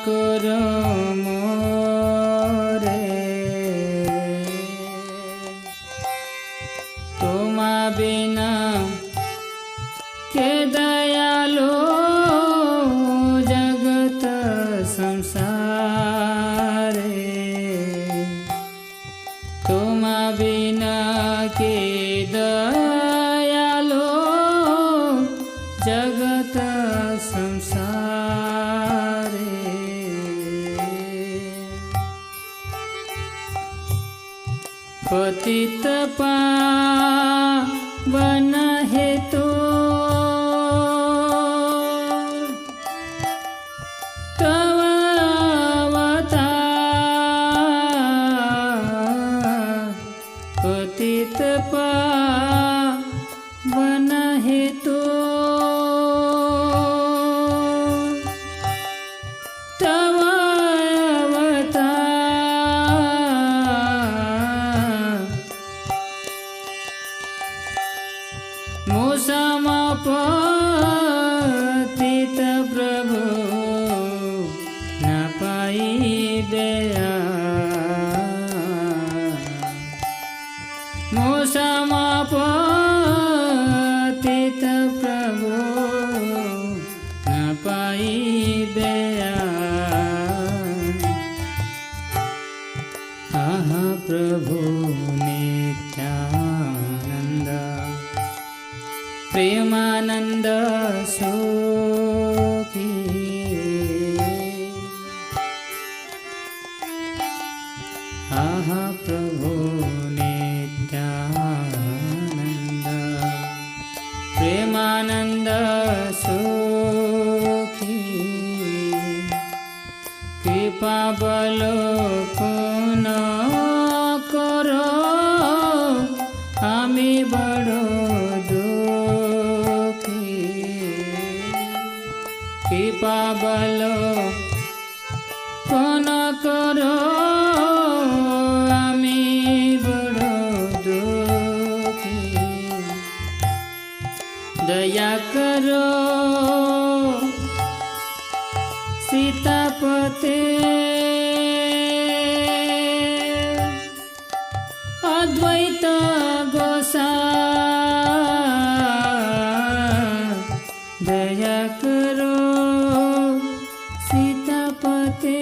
करो मोरे तुमा बिना के दयालो जगत संसारे तुमा बिना के दयालो जगत संसारे पतित पावन हेतु तव अवतार पतित पावन हेतु तव पतित प्रभु न पाई दया मोसमा पतित प्रभु न पाई दया आह प्रभु नित्यानंद प्रेमानंद सुखी आहा प्रभु नित्यानंद प्रेमानंद सुखी कृपा बलोकन करो आमी बड़ो कृपा बलोकन करो आमी बड़ो दुखी दया करो सीतापते अद्वैत गोसाई दया करो सीतापते